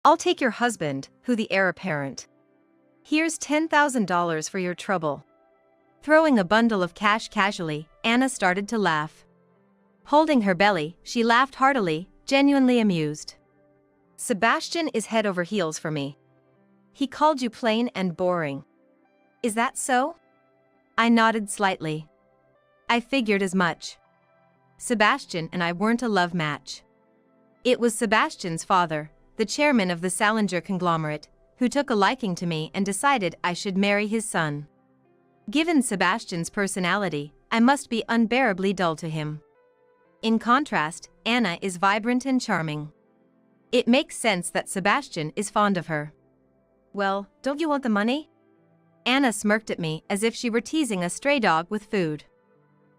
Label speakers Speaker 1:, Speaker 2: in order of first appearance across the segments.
Speaker 1: I'll take your husband, who the heir apparent. Here's $10,000 for your trouble. Throwing a bundle of cash casually, Anna started to laugh. Holding her belly, she laughed heartily, genuinely amused. Sebastian is head over heels for me. He called you plain and boring. Is that so? I nodded slightly. I figured as much. Sebastian and I weren't a love match. It was Sebastian's father, the chairman of the Salinger conglomerate, who took a liking to me and decided I should marry his son. Given Sebastian's personality, I must be unbearably dull to him. In contrast, Anna is vibrant and charming. It makes sense that Sebastian is fond of her. Well, don't you want the money? Anna smirked at me as if she were teasing a stray dog with food.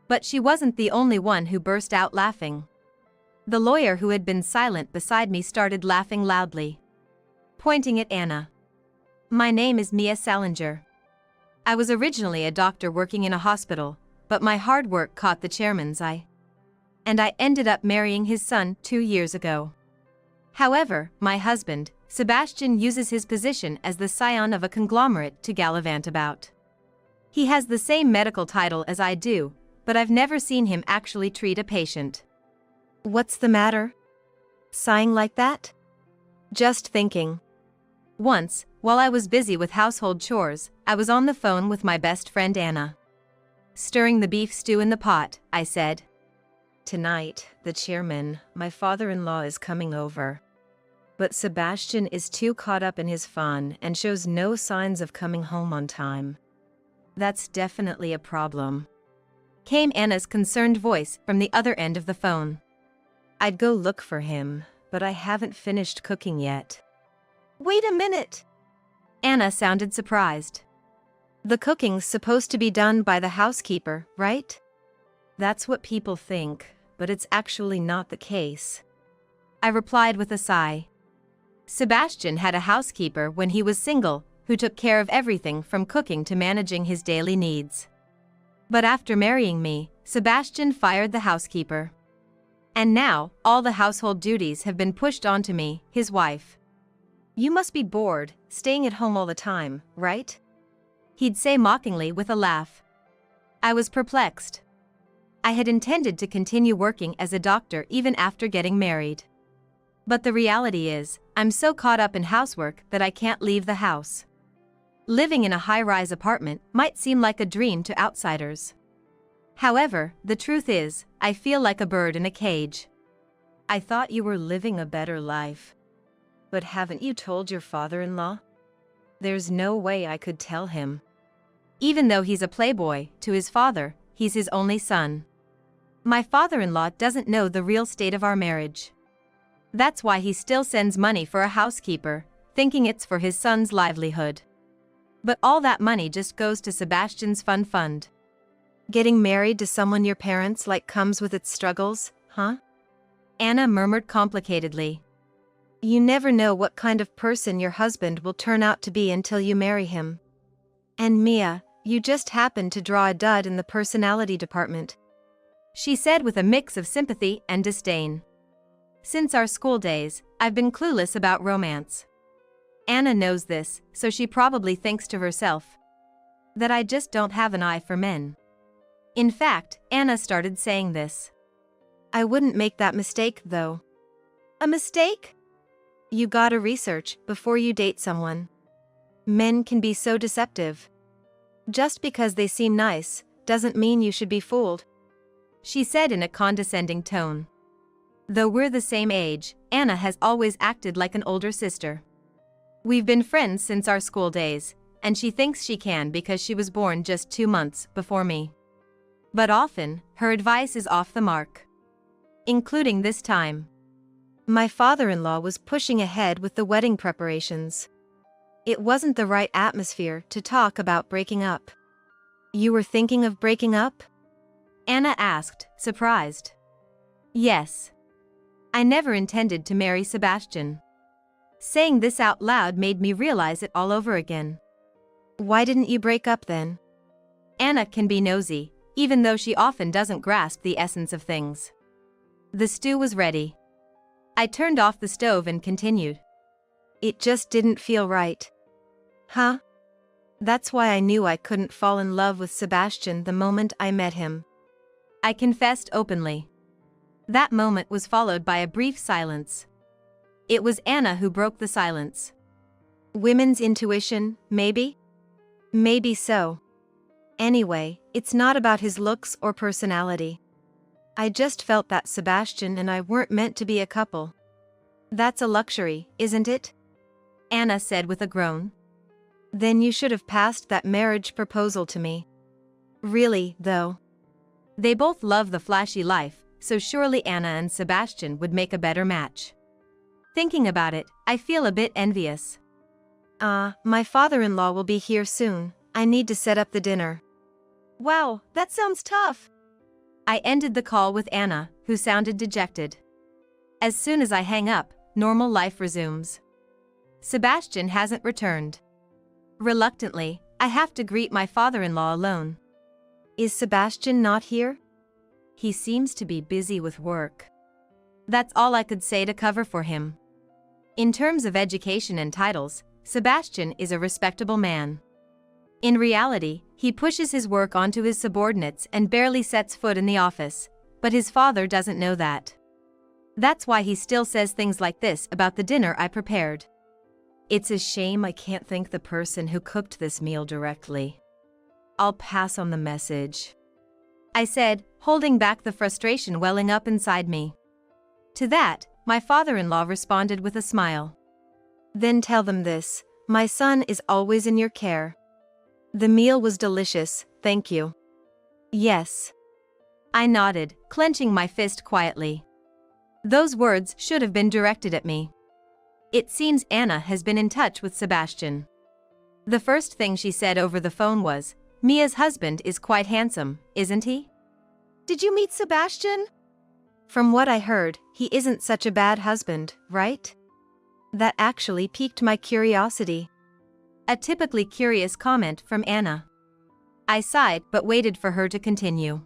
Speaker 1: But she wasn't the only one who burst out laughing. The lawyer who had been silent beside me started laughing loudly, pointing at Anna. My name is Mia Salinger. I was originally a doctor working in a hospital, but my hard work caught the chairman's eye. And I ended up marrying his son 2 years ago. However, my husband, Sebastian, uses his position as the scion of a conglomerate to gallivant about. He has the same medical title as I do, but I've never seen him actually treat a patient. What's the matter? Sighing like that? Just thinking. Once, while I was busy with household chores, I was on the phone with my best friend Anna. Stirring the beef stew in the pot, I said. Tonight, the chairman, my father-in-law, is coming over. But Sebastian is too caught up in his fun and shows no signs of coming home on time. That's definitely a problem. Came Anna's concerned voice from the other end of the phone. I'd go look for him, but I haven't finished cooking yet. Wait a minute! Anna sounded surprised. The cooking's supposed to be done by the housekeeper, right? That's what people think, but it's actually not the case. I replied with a sigh. Sebastian had a housekeeper when he was single, who took care of everything from cooking to managing his daily needs. But after marrying me, Sebastian fired the housekeeper. And now, all the household duties have been pushed onto me, his wife. You must be bored, staying at home all the time, right? He'd say mockingly with a laugh. I was perplexed. I had intended to continue working as a doctor even after getting married. But the reality is, I'm so caught up in housework that I can't leave the house. Living in a high-rise apartment might seem like a dream to outsiders. However, the truth is, I feel like a bird in a cage. I thought you were living a better life. But haven't you told your father-in-law? There's no way I could tell him. Even though he's a playboy, to his father, he's his only son. My father-in-law doesn't know the real state of our marriage. That's why he still sends money for a housekeeper, thinking it's for his son's livelihood. But all that money just goes to Sebastian's fun fund. Getting married to someone your parents like comes with its struggles, huh? Anna murmured complicatedly. You never know what kind of person your husband will turn out to be until you marry him. And Mia, you just happened to draw a dud in the personality department, she said with a mix of sympathy and disdain. Since our school days, I've been clueless about romance. Anna knows this, so she probably thinks to herself that I just don't have an eye for men. In fact, Anna started saying this. I wouldn't make that mistake, though. A mistake? You gotta research before you date someone. Men can be so deceptive. Just because they seem nice, doesn't mean you should be fooled, she said in a condescending tone. Though we're the same age, Anna has always acted like an older sister. We've been friends since our school days, and she thinks she can because she was born just 2 months before me. But often, her advice is off the mark. Including this time. My father-in-law was pushing ahead with the wedding preparations. It wasn't the right atmosphere to talk about breaking up. You were thinking of breaking up? Anna asked, surprised. Yes. I never intended to marry Sebastian. Saying this out loud made me realize it all over again. Why didn't you break up then? Anna can be nosy, even though she often doesn't grasp the essence of things. The stew was ready. I turned off the stove and continued. It just didn't feel right. Huh? That's why I knew I couldn't fall in love with Sebastian the moment I met him. I confessed openly. That moment was followed by a brief silence. It was Anna who broke the silence. Women's intuition, maybe? Maybe so. Anyway, it's not about his looks or personality. I just felt that Sebastian and I weren't meant to be a couple. That's a luxury, isn't it? Anna said with a groan. Then you should have passed that marriage proposal to me. Really, though. They both love the flashy life, so surely Anna and Sebastian would make a better match. Thinking about it, I feel a bit envious. My father-in-law will be here soon. I need to set up the dinner. Wow, that sounds tough. I ended the call with Anna, who sounded dejected. As soon as I hang up, normal life resumes. Sebastian hasn't returned. Reluctantly, I have to greet my father-in-law alone. Is Sebastian not here? He seems to be busy with work. That's all I could say to cover for him. In terms of education and titles, Sebastian is a respectable man. In reality, he pushes his work onto his subordinates and barely sets foot in the office, but his father doesn't know that. That's why he still says things like this about the dinner I prepared. It's a shame I can't thank the person who cooked this meal directly. I'll pass on the message, I said, holding back the frustration welling up inside me. To that, my father-in-law responded with a smile. Then tell them this, my son is always in your care. The meal was delicious, thank you. Yes. I nodded, clenching my fist quietly. Those words should have been directed at me. It seems Anna has been in touch with Sebastian. The first thing she said over the phone was, Mia's husband is quite handsome, isn't he? Did you meet Sebastian? From what I heard, he isn't such a bad husband, right? That actually piqued my curiosity. A typically curious comment from Anna. I sighed but waited for her to continue.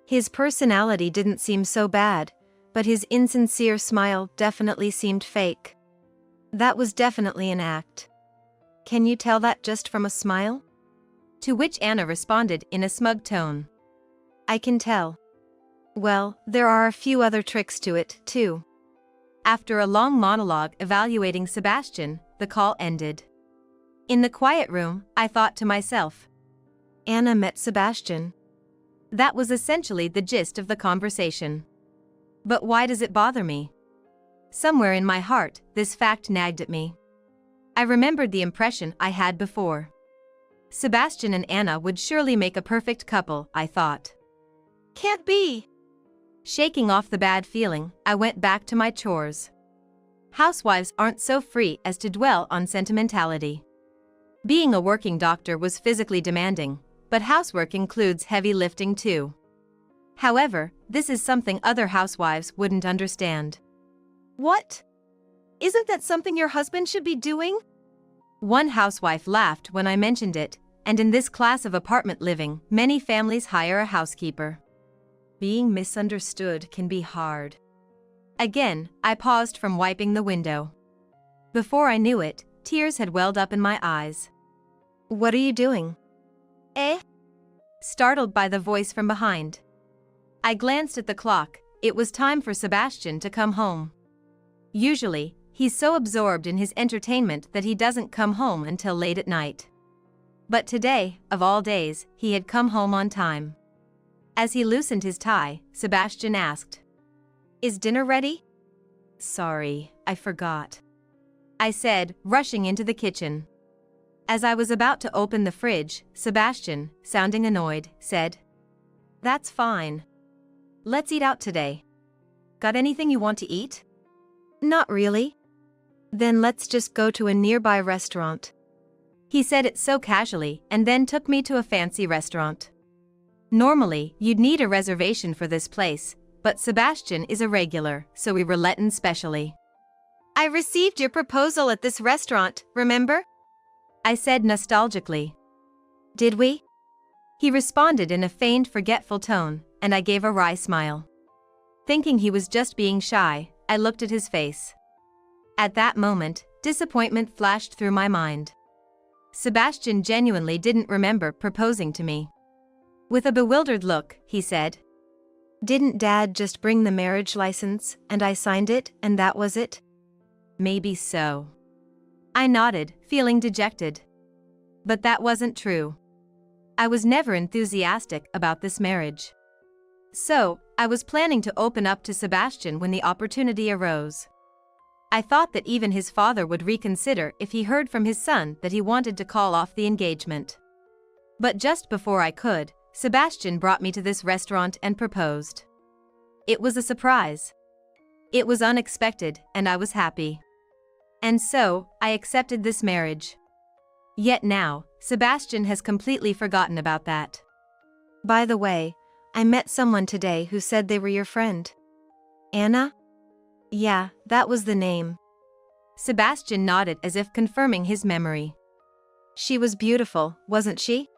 Speaker 1: His personality didn't seem so bad, but his insincere smile definitely seemed fake. That was definitely an act. Can you tell that just from a smile? To which Anna responded in a smug tone. I can tell. Well, there are a few other tricks to it, too. After a long monologue evaluating Sebastian, the call ended. In the quiet room, I thought to myself. Anna met Sebastian. That was essentially the gist of the conversation. But why does it bother me? Somewhere in my heart, this fact nagged at me. I remembered the impression I had before. Sebastian and Anna would surely make a perfect couple, I thought. Can't be. Shaking off the bad feeling, I went back to my chores. Housewives aren't so free as to dwell on sentimentality. Being a working doctor was physically demanding, but housework includes heavy lifting too. However, this is something other housewives wouldn't understand. What? Isn't that something your husband should be doing? One housewife laughed when I mentioned it, and in this class of apartment living, many families hire a housekeeper. Being misunderstood can be hard. Again, I paused from wiping the window. Before I knew it, tears had welled up in my eyes. What are you doing? Startled by the voice from behind. I glanced at the clock. It was time for Sebastian to come home. Usually, he's so absorbed in his entertainment that he doesn't come home until late at night. But today, of all days, he had come home on time. As he loosened his tie, Sebastian asked, Is dinner ready? Sorry, I forgot, I said, rushing into the kitchen. As I was about to open the fridge, Sebastian, sounding annoyed, said, That's fine. Let's eat out today. Got anything you want to eat? Not really. Then let's just go to a nearby restaurant. He said it so casually and then took me to a fancy restaurant. Normally, you'd need a reservation for this place, but Sebastian is a regular, so we were let in specially. I received your proposal at this restaurant, remember? I said nostalgically. Did we? He responded in a feigned forgetful tone, and I gave a wry smile. Thinking he was just being shy, I looked at his face. At that moment, Disappointment flashed through my mind. Sebastian genuinely didn't remember proposing to me. With a bewildered look, he said, "Didn't Dad just bring the marriage license, and I signed it, and that was it?" "Maybe so." I nodded, feeling dejected. But that wasn't true. I was never enthusiastic about this marriage. So, I was planning to open up to Sebastian when the opportunity arose. I thought that even his father would reconsider if he heard from his son that he wanted to call off the engagement. But just before I could, Sebastian brought me to this restaurant and proposed. It was a surprise. It was unexpected, and I was happy. And so, I accepted this marriage. Yet now, Sebastian has completely forgotten about that. "By the way, I met someone today who said they were your friend." "Anna?" "Yeah, that was the name." Sebastian nodded as if confirming his memory. "She was beautiful, wasn't she?"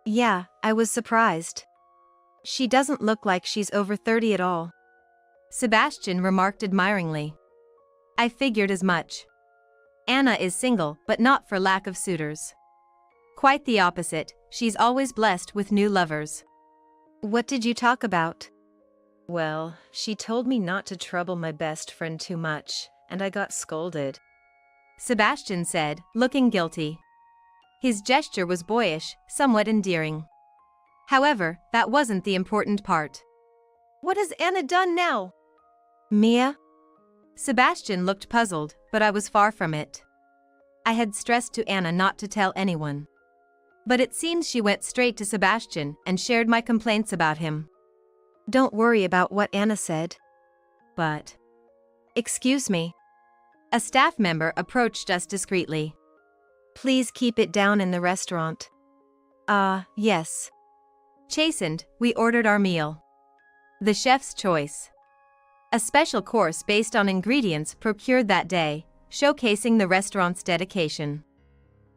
Speaker 1: "Yeah, I was surprised. She doesn't look like she's over 30 at all." Sebastian remarked admiringly. I figured as much. Anna is single, but not for lack of suitors. Quite the opposite, she's always blessed with new lovers. "What did you talk about?" "Well, she told me not to trouble my best friend too much, and I got scolded," Sebastian said, looking guilty. His gesture was boyish, somewhat endearing. However, that wasn't the important part. "What has Anna done now?" "Mia?" Sebastian looked puzzled, but I was far from it. I had stressed to Anna not to tell anyone. But it seems she went straight to Sebastian and shared my complaints about him. "Don't worry about what Anna said." "But..." "Excuse me." A staff member approached us discreetly. "Please keep it down in the restaurant." Yes." Chastened, we ordered our meal. The chef's choice. A special course based on ingredients procured that day, showcasing the restaurant's dedication.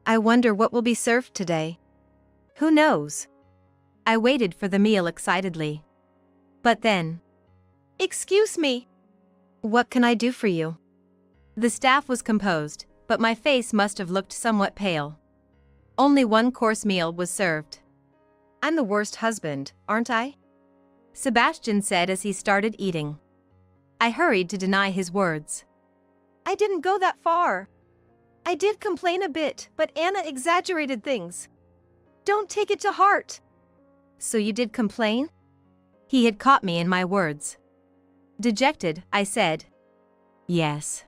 Speaker 1: "I wonder what will be served today." "Who knows?" I waited for the meal excitedly. But then... "Excuse me." "What can I do for you?" The staff was composed, but my face must have looked somewhat pale. Only one course meal was served. "I'm the worst husband, aren't I?" Sebastian said as he started eating. I hurried to deny his words. "I didn't go that far. I did complain a bit, but Anna exaggerated things. Don't take it to heart." "So you did complain?" He had caught me in my words. Dejected, I said, "Yes."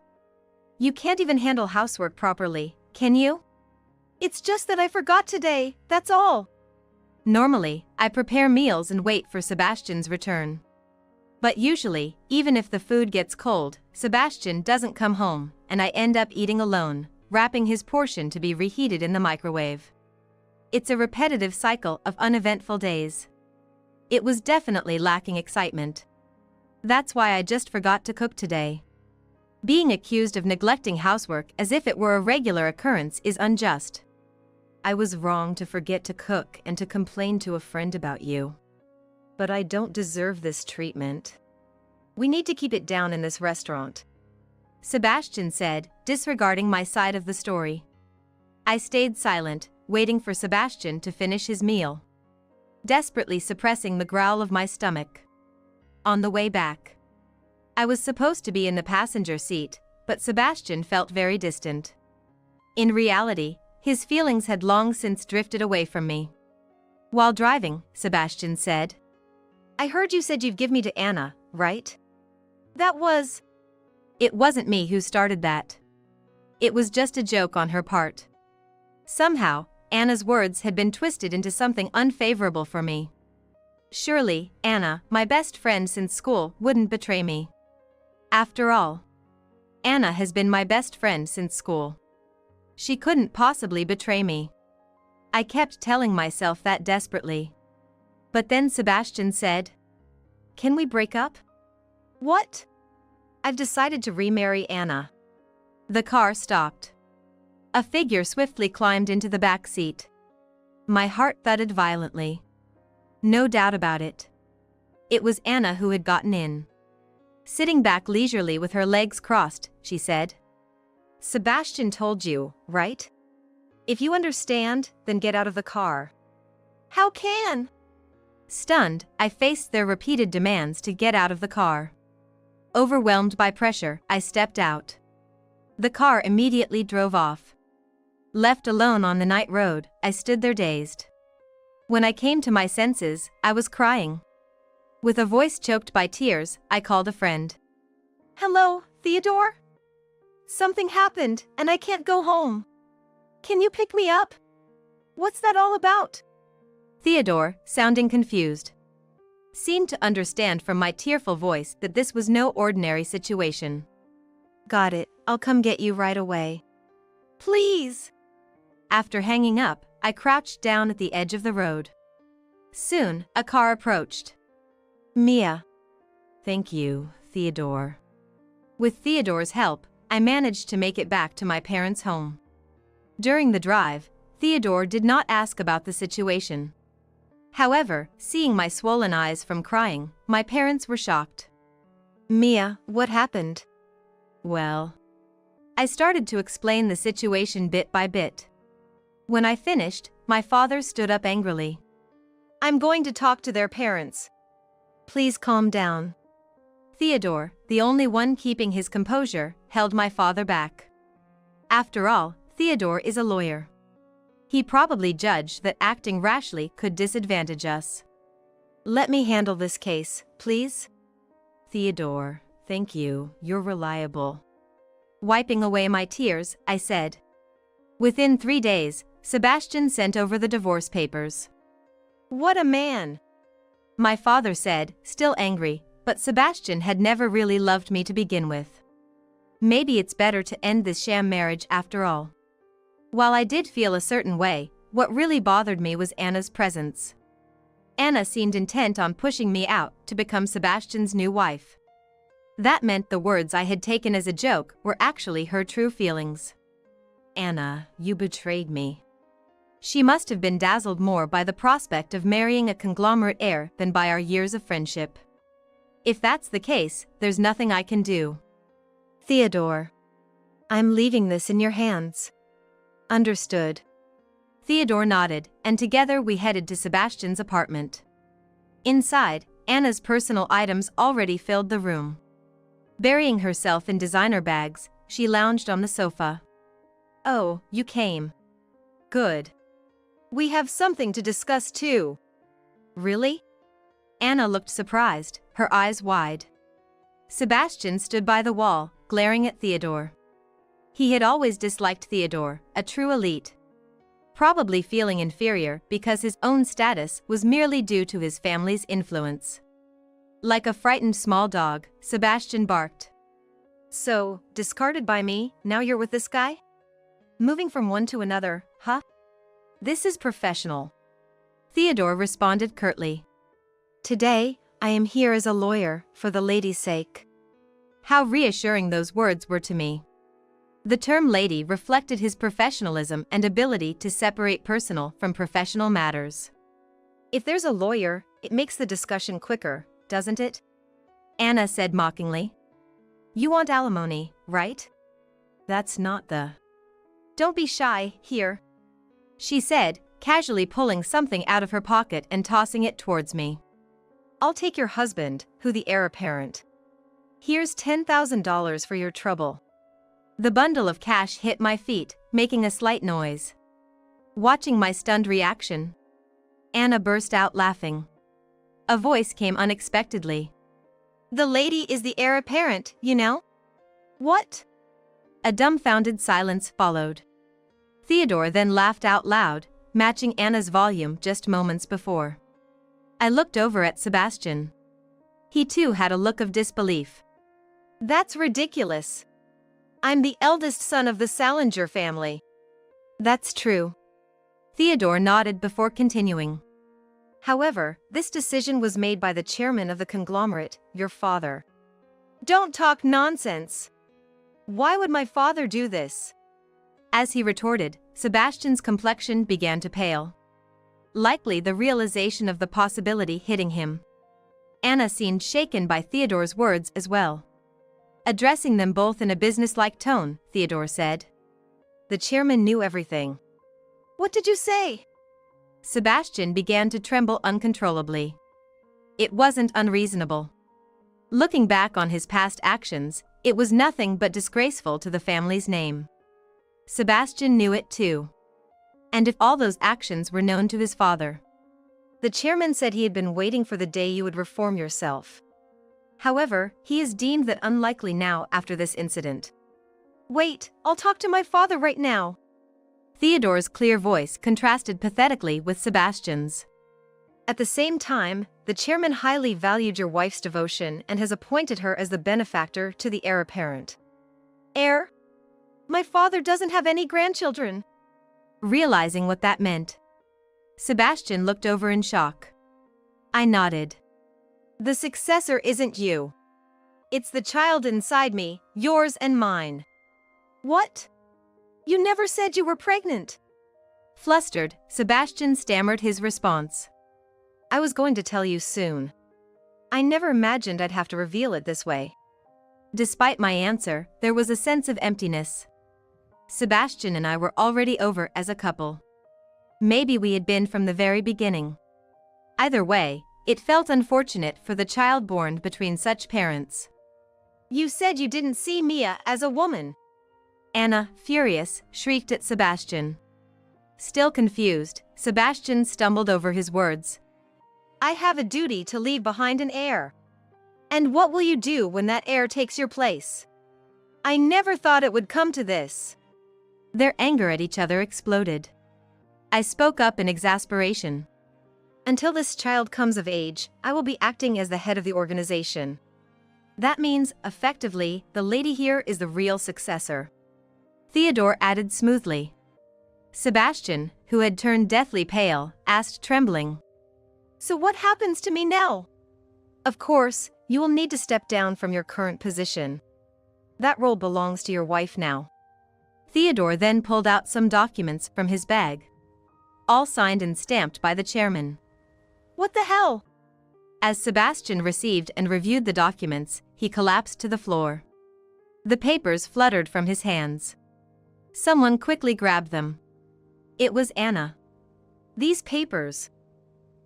Speaker 1: "You can't even handle housework properly, can you?" "It's just that I forgot today, that's all." Normally, I prepare meals and wait for Sebastian's return. But usually, even if the food gets cold, Sebastian doesn't come home, and I end up eating alone, wrapping his portion to be reheated in the microwave. It's a repetitive cycle of uneventful days. It was definitely lacking excitement. That's why I just forgot to cook today. Being accused of neglecting housework as if it were a regular occurrence is unjust. I was wrong to forget to cook and to complain to a friend about you. But I don't deserve this treatment. We need to keep it down in this restaurant," Sebastian said, disregarding my side of the story. I stayed silent, waiting for Sebastian to finish his meal, desperately suppressing the growl of my stomach. On the way back, I was supposed to be in the passenger seat, but Sebastian felt very distant. In reality, his feelings had long since drifted away from me. While driving, Sebastian said, "I heard you said you'd give me to Anna, right?" "That was..." "It wasn't me who started that. It was just a joke on her part." Somehow, Anna's words had been twisted into something unfavorable for me. Surely, Anna, my best friend since school, wouldn't betray me. After all, Anna has been my best friend since school. She couldn't possibly betray me. I kept telling myself that desperately. But then Sebastian said, "Can we break up?" "What?" "I've decided to remarry Anna." The car stopped. A figure swiftly climbed into the back seat. My heart thudded violently. No doubt about it. It was Anna who had gotten in. Sitting back leisurely with her legs crossed, she said, Sebastian told you, right? If you understand, then get out of the car. How can? Stunned, I faced their repeated demands to get out of the car. Overwhelmed by pressure, I stepped out. The car immediately drove off. Left alone on the night road, I stood there dazed. When I came to my senses, I was crying. With a voice choked by tears, I called a friend. Hello, Theodore? Something happened, and I can't go home. Can you pick me up? What's that all about? Theodore, sounding confused, seemed to understand from my tearful voice that this was no ordinary situation. Got it, I'll come get you right away. Please! After hanging up, I crouched down at the edge of the road. Soon, a car approached. Mia. Thank you, Theodore. With Theodore's help, I managed to make it back to my parents' home. During the drive, Theodore did not ask about the situation. However, seeing my swollen eyes from crying, my parents were shocked. Mia, what happened? Well, I started to explain the situation bit by bit. When I finished, my father stood up angrily. I'm going to talk to their parents. Please calm down. Theodore, the only one keeping his composure, held my father back. After all, Theodore is a lawyer. He probably judged that acting rashly could disadvantage us. Let me handle this case, please. Theodore, thank you, you're reliable. Wiping away my tears, I said. Within 3 days, Sebastian sent over the divorce papers. What a man! My father said, still angry, but Sebastian had never really loved me to begin with. Maybe it's better to end this sham marriage after all. While I did feel a certain way, what really bothered me was Anna's presence. Anna seemed intent on pushing me out to become Sebastian's new wife. That meant the words I had taken as a joke were actually her true feelings. Anna, you betrayed me. She must have been dazzled more by the prospect of marrying a conglomerate heir than by our years of friendship. If that's the case, there's nothing I can do. Theodore. I'm leaving this in your hands. Understood. Theodore nodded, and together we headed to Sebastian's apartment. Inside, Anna's personal items already filled the room. Burying herself in designer bags, she lounged on the sofa. Oh, you came. Good. We have something to discuss too. Really? Anna looked surprised, her eyes wide. Sebastian stood by the wall, glaring at Theodore. He had always disliked Theodore, a true elite. Probably feeling inferior because his own status was merely due to his family's influence. Like a frightened small dog, Sebastian barked. So, discarded by me, now you're with this guy? Moving from one to another, huh? This is professional. Theodore responded curtly. Today, I am here as a lawyer, for the lady's sake. How reassuring those words were to me. The term lady reflected his professionalism and ability to separate personal from professional matters. If there's a lawyer, it makes the discussion quicker, doesn't it? Anna said mockingly. You want alimony, right? That's not the... Don't be shy, here. She said, casually pulling something out of her pocket and tossing it towards me. I'll take your husband, who the heir apparent. Here's $10,000 for your trouble. The bundle of cash hit my feet, making a slight noise. Watching my stunned reaction, Anna burst out laughing. A voice came unexpectedly. The lady is the heir apparent, you know? What? A dumbfounded silence followed. Theodore then laughed out loud, matching Anna's volume just moments before. I looked over at Sebastian. He too had a look of disbelief. That's ridiculous. I'm the eldest son of the Salinger family. That's true. Theodore nodded before continuing. However, this decision was made by the chairman of the conglomerate, your father. Don't talk nonsense. Why would my father do this? As he retorted, Sebastian's complexion began to pale. Likely the realization of the possibility hitting him. Anna seemed shaken by Theodore's words as well. Addressing them both in a businesslike tone, Theodore said. The chairman knew everything.
Speaker 2: What did you say?
Speaker 1: Sebastian began to tremble uncontrollably. It wasn't unreasonable. Looking back on his past actions, it was nothing but disgraceful to the family's name. Sebastian knew it too. And if all those actions were known to his father? The chairman said he had been waiting for the day you would reform yourself. However, he is deemed that unlikely now after this incident.
Speaker 2: Wait, I'll talk to my father right now.
Speaker 1: Theodore's clear voice contrasted pathetically with Sebastian's. At the same time, the chairman highly valued your wife's devotion and has appointed her as the benefactor to the heir apparent.
Speaker 2: Heir? My father doesn't have any grandchildren.
Speaker 1: Realizing what that meant, Sebastian looked over in shock. I nodded.
Speaker 2: The successor isn't you. It's the child inside me, yours and mine. What? You never said you were pregnant.
Speaker 1: Flustered, Sebastian stammered his response. I was going to tell you soon. I never imagined I'd have to reveal it this way. Despite my answer, there was a sense of emptiness. Sebastian and I were already over as a couple. Maybe we had been from the very beginning. Either way, it felt unfortunate for the child born between such parents.
Speaker 2: You said you didn't see Mia as a woman.
Speaker 1: Anna, furious, shrieked at Sebastian. Still confused, Sebastian stumbled over his words.
Speaker 2: I have a duty to leave behind an heir. And what will you do when that heir takes your place? I never thought it would come to this.
Speaker 1: Their anger at each other exploded. I spoke up in exasperation. Until this child comes of age, I will be acting as the head of the organization. That means, effectively, the lady here is the real successor. Theodore added smoothly. Sebastian, who had turned deathly pale, asked trembling.
Speaker 2: So what happens to me now?
Speaker 1: Of course, you will need to step down from your current position. That role belongs to your wife now. Theodore then pulled out some documents from his bag. All signed and stamped by the chairman.
Speaker 2: What the hell?
Speaker 1: As Sebastian received and reviewed the documents, he collapsed to the floor. The papers fluttered from his hands. Someone quickly grabbed them. It was Anna. These papers.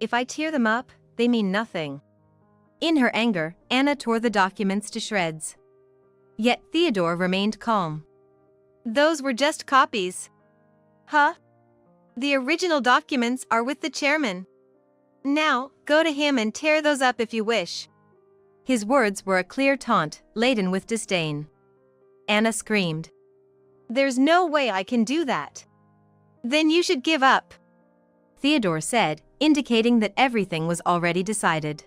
Speaker 1: If I tear them up, they mean nothing. In her anger, Anna tore the documents to shreds. Yet Theodore remained calm.
Speaker 2: Those were just copies. Huh? The original documents are with the chairman. Now, go to him and tear those up if you wish.
Speaker 1: His words were a clear taunt, laden with disdain. Anna screamed.
Speaker 2: There's no way I can do that. Then you should give up.
Speaker 1: Theodore said, indicating that everything was already decided.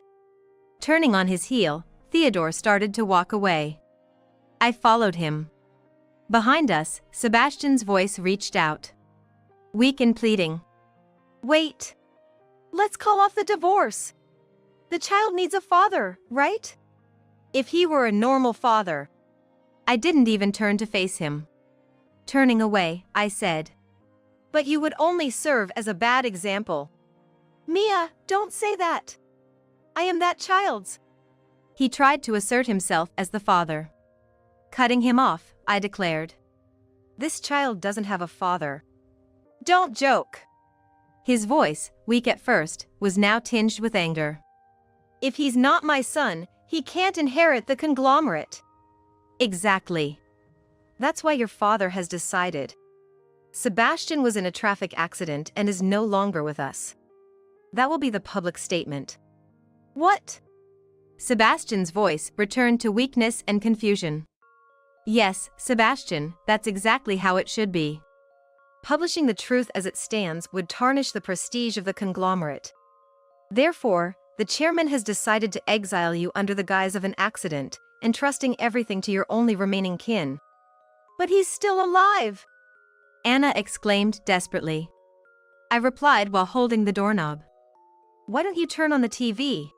Speaker 1: Turning on his heel, Theodore started to walk away. I followed him. Behind us, Sebastian's voice reached out. Weak and pleading.
Speaker 2: Wait. Let's call off the divorce. The child needs a father, right? If he were a normal father.
Speaker 1: I didn't even turn to face him. Turning away, I said.
Speaker 2: But you would only serve as a bad example. Mia, don't say that. I am that child's.
Speaker 1: He tried to assert himself as the father. Cutting him off, I declared. This child doesn't have a father.
Speaker 2: Don't joke.
Speaker 1: His voice, weak at first, was now tinged with anger.
Speaker 2: If he's not my son, he can't inherit the conglomerate.
Speaker 1: Exactly. That's why your father has decided. Sebastian was in a traffic accident and is no longer with us. That will be the public statement.
Speaker 2: What?
Speaker 1: Sebastian's voice returned to weakness and confusion. Yes, Sebastian, that's exactly how it should be. Publishing the truth as it stands would tarnish the prestige of the conglomerate. Therefore, the chairman has decided to exile you under the guise of an accident, entrusting everything to your only remaining kin.
Speaker 2: But he's still alive!
Speaker 1: Anna exclaimed desperately. I replied while holding the doorknob. Why don't you turn on the TV?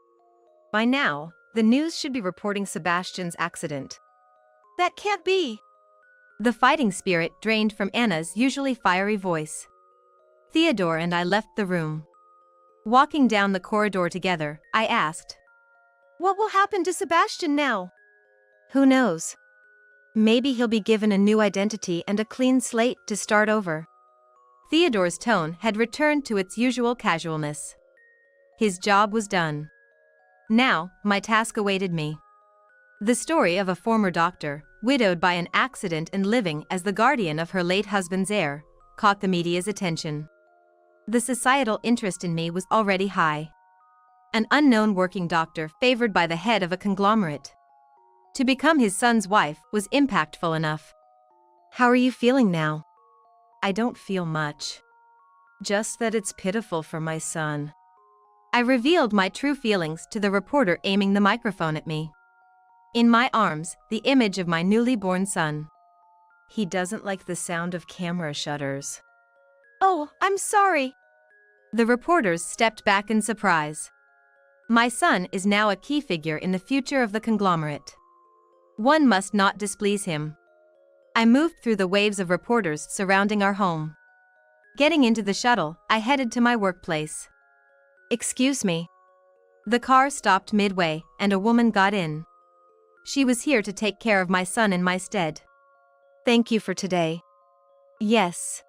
Speaker 1: By now, the news should be reporting Sebastian's accident.
Speaker 2: That can't be!
Speaker 1: The fighting spirit drained from Anna's usually fiery voice. Theodore and I left the room. Walking down the corridor together, I asked.
Speaker 2: What will happen to Sebastian now?
Speaker 1: Who knows? Maybe he'll be given a new identity and a clean slate to start over. Theodore's tone had returned to its usual casualness. His job was done. Now, my task awaited me. The story of a former doctor, widowed by an accident and living as the guardian of her late husband's heir, caught the media's attention. The societal interest in me was already high. An unknown working doctor favored by the head of a conglomerate. To become his son's wife was impactful enough. How are you feeling now? I don't feel much. Just that it's pitiful for my son. I revealed my true feelings to the reporter aiming the microphone at me. In my arms, the image of my newly born son. He doesn't like the sound of camera shutters.
Speaker 2: Oh, I'm sorry.
Speaker 1: The reporters stepped back in surprise. My son is now a key figure in the future of the conglomerate. One must not displease him. I moved through the waves of reporters surrounding our home. Getting into the shuttle, I headed to my workplace. Excuse me. The car stopped midway, and a woman got in. She was here to take care of my son in my stead. Thank you for today. Yes.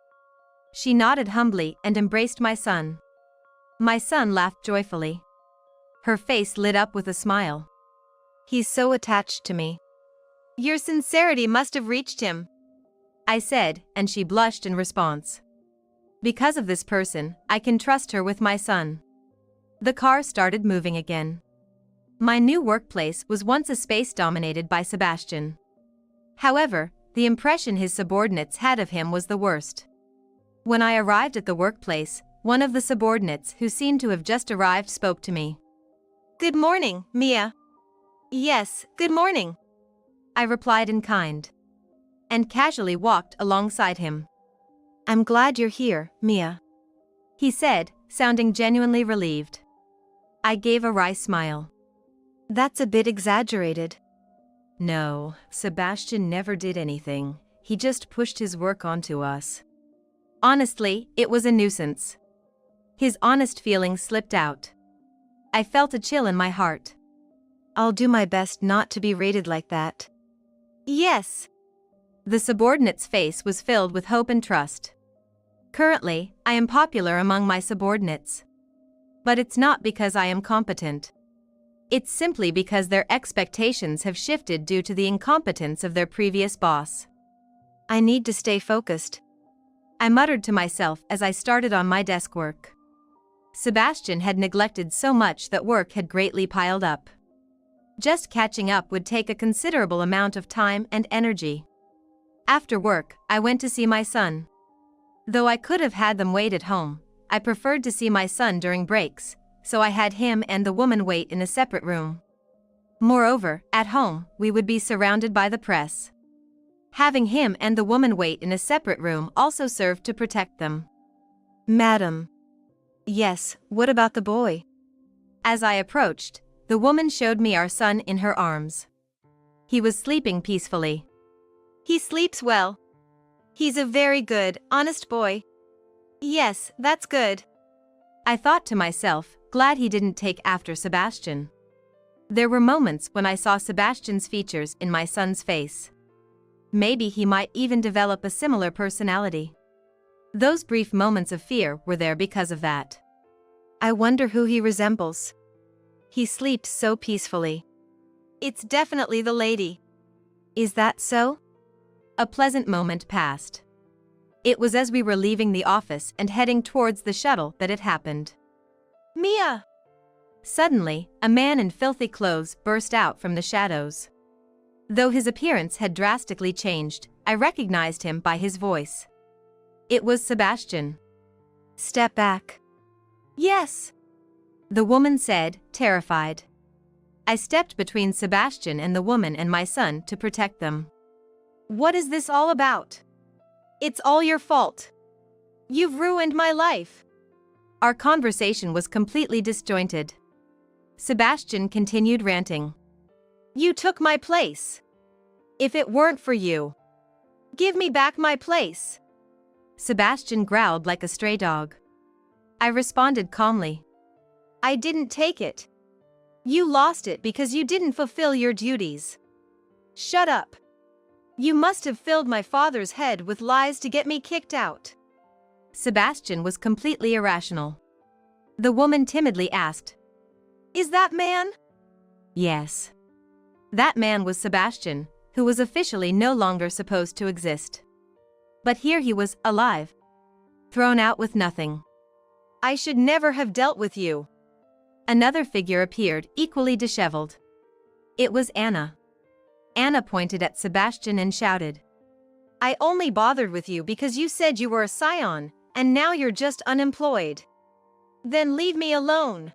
Speaker 1: She nodded humbly and embraced my son. My son laughed joyfully. Her face lit up with a smile. He's so attached to me.
Speaker 2: Your sincerity must have reached him,
Speaker 1: I said, and she blushed in response. Because of this person, I can trust her with my son. The car started moving again. My new workplace was once a space dominated by Sebastian. However, the impression his subordinates had of him was the worst. When I arrived at the workplace, one of the subordinates who seemed to have just arrived spoke to me.
Speaker 2: Good morning, Mia. Yes, good morning,
Speaker 1: I replied in kind. And casually walked alongside him. I'm glad you're here, Mia, he said, sounding genuinely relieved. I gave a wry smile. That's a bit exaggerated. No, Sebastian never did anything. He just pushed his work onto us. Honestly, it was a nuisance. His honest feelings slipped out. I felt a chill in my heart. I'll do my best not to be rated like that.
Speaker 2: Yes.
Speaker 1: The subordinate's face was filled with hope and trust. Currently, I am popular among my subordinates. But it's not because I am competent. It's simply because their expectations have shifted due to the incompetence of their previous boss. I need to stay focused, I muttered to myself as I started on my desk work. Sebastian had neglected so much that work had greatly piled up. Just catching up would take a considerable amount of time and energy. After work, I went to see my son. Though I could have had them wait at home, I preferred to see my son during breaks, so I had him and the woman wait in a separate room. Moreover, at home, we would be surrounded by the press. Having him and the woman wait in a separate room also served to protect them. Madam. Yes, what about the boy? As I approached, the woman showed me our son in her arms. He was sleeping peacefully.
Speaker 2: He sleeps well. He's a very good, honest boy. Yes, that's good,
Speaker 1: I thought to myself, glad he didn't take after Sebastian. There were moments when I saw Sebastian's features in my son's face. Maybe he might even develop a similar personality. Those brief moments of fear were there because of that. I wonder who he resembles. He sleeps so peacefully.
Speaker 2: It's definitely the lady.
Speaker 1: Is that so? A pleasant moment passed. It was as we were leaving the office and heading towards the shuttle that it happened.
Speaker 2: Mia!
Speaker 1: Suddenly, a man in filthy clothes burst out from the shadows. Though his appearance had drastically changed, I recognized him by his voice. It was Sebastian. Step back.
Speaker 2: Yes,
Speaker 1: The woman said, terrified. I stepped between Sebastian and the woman and my son to protect them.
Speaker 2: what is this all about? It's all your fault. You've ruined my life.
Speaker 1: Our conversation was completely disjointed. Sebastian continued ranting.
Speaker 2: You took my place. If it weren't for you, give me back my place.
Speaker 1: Sebastian growled like a stray dog. I responded calmly.
Speaker 2: I didn't take it. You lost it because you didn't fulfill your duties. Shut up. You must have filled my father's head with lies to get me kicked out.
Speaker 1: Sebastian was completely irrational. The woman timidly asked,
Speaker 2: Is that man?
Speaker 1: Yes. That man was Sebastian, who was officially no longer supposed to exist. But here he was, alive. Thrown out with nothing.
Speaker 2: I should never have dealt with you.
Speaker 1: Another figure appeared, equally disheveled. It was Anna. Anna pointed at Sebastian and shouted,
Speaker 2: I only bothered with you because you said you were a scion, and now you're just unemployed. Then leave me alone.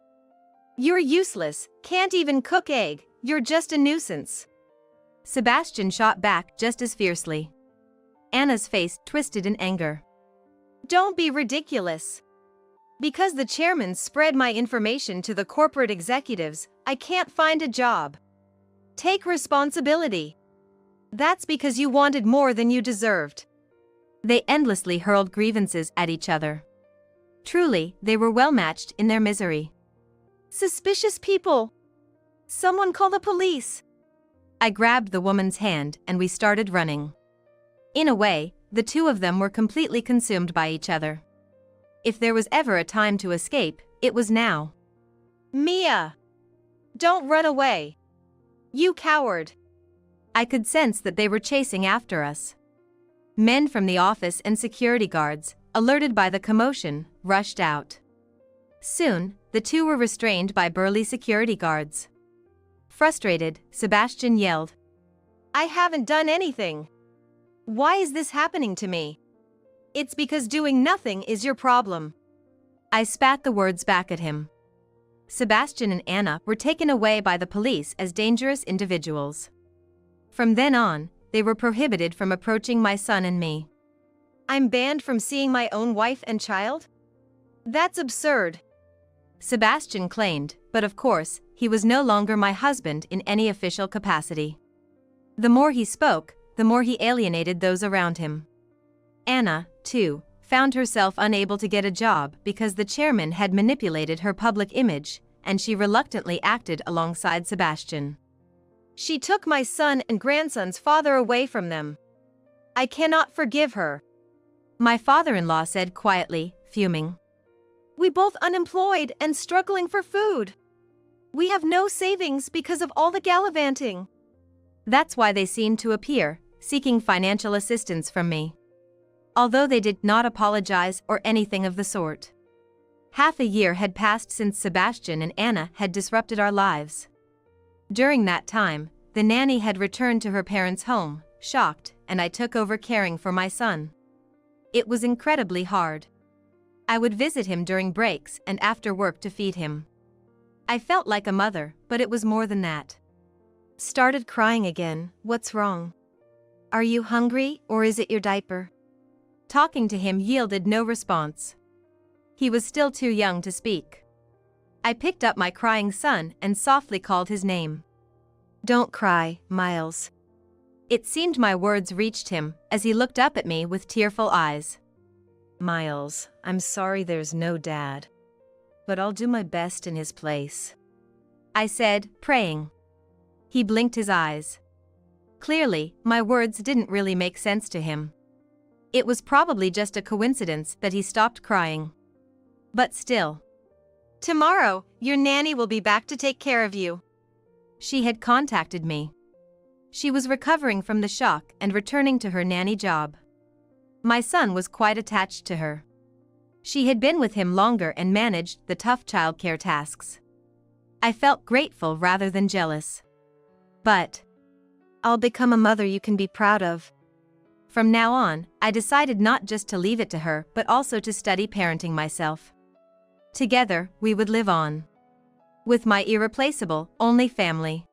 Speaker 2: You're useless, can't even cook egg, you're just a nuisance.
Speaker 1: Sebastian shot back just as fiercely. Anna's face twisted in anger.
Speaker 2: Don't be ridiculous. Because the chairman spread my information to the corporate executives, I can't find a job. Take responsibility. That's because you wanted more than you deserved.
Speaker 1: They endlessly hurled grievances at each other. Truly, they were well matched in their misery.
Speaker 2: Suspicious people. Someone call the police.
Speaker 1: I grabbed the woman's hand and we started running. In a way, the two of them were completely consumed by each other. If there was ever a time to escape, it was now.
Speaker 2: Mia! Don't run away. You coward.
Speaker 1: I could sense that they were chasing after us. Men from the office and security guards, alerted by the commotion, rushed out. Soon, the two were restrained by burly security guards. Frustrated, Sebastian yelled,
Speaker 2: I haven't done anything. Why is this happening to me? It's because doing nothing is your problem.
Speaker 1: I spat the words back at him. Sebastian and Anna were taken away by the police as dangerous individuals. From then on, they were prohibited from approaching my son and me.
Speaker 2: I'm banned from seeing my own wife and child? That's absurd.
Speaker 1: Sebastian claimed, but of course, he was no longer my husband in any official capacity. The more he spoke, the more he alienated those around him. Anna, too, found herself unable to get a job because the chairman had manipulated her public image, and she reluctantly acted alongside Sebastian.
Speaker 2: She took my son and grandson's father away from them. I cannot forgive her.
Speaker 1: My father-in-law said quietly, fuming.
Speaker 2: We both unemployed and struggling for food. We have no savings because of all the gallivanting.
Speaker 1: That's why they seemed to appear, seeking financial assistance from me. Although they did not apologize or anything of the sort. Half a year had passed since Sebastian and Anna had disrupted our lives. During that time, the nanny had returned to her parents' home, shocked, and I took over caring for my son. It was incredibly hard. I would visit him during breaks and after work to feed him. I felt like a mother, but it was more than that.
Speaker 2: Started crying again, what's wrong? Are you hungry or is it your diaper?
Speaker 1: Talking to him yielded no response. He was still too young to speak. I picked up my crying son and softly called his name.
Speaker 2: Don't cry, Miles.
Speaker 1: It seemed my words reached him as he looked up at me with tearful eyes.
Speaker 2: Miles, I'm sorry there's no dad. But I'll do my best in his place.
Speaker 1: I said, praying. He blinked his eyes. Clearly, my words didn't really make sense to him. It was probably just a coincidence that he stopped crying. But still.
Speaker 2: Tomorrow, your nanny will be back to take care of you.
Speaker 1: She had contacted me. She was recovering from the shock and returning to her nanny job. My son was quite attached to her. She had been with him longer and managed the tough childcare tasks. I felt grateful rather than jealous. But
Speaker 2: I'll become a mother you can be proud of.
Speaker 1: From now on, I decided not just to leave it to her but also to study parenting myself. Together, we would live on. With my irreplaceable, only family.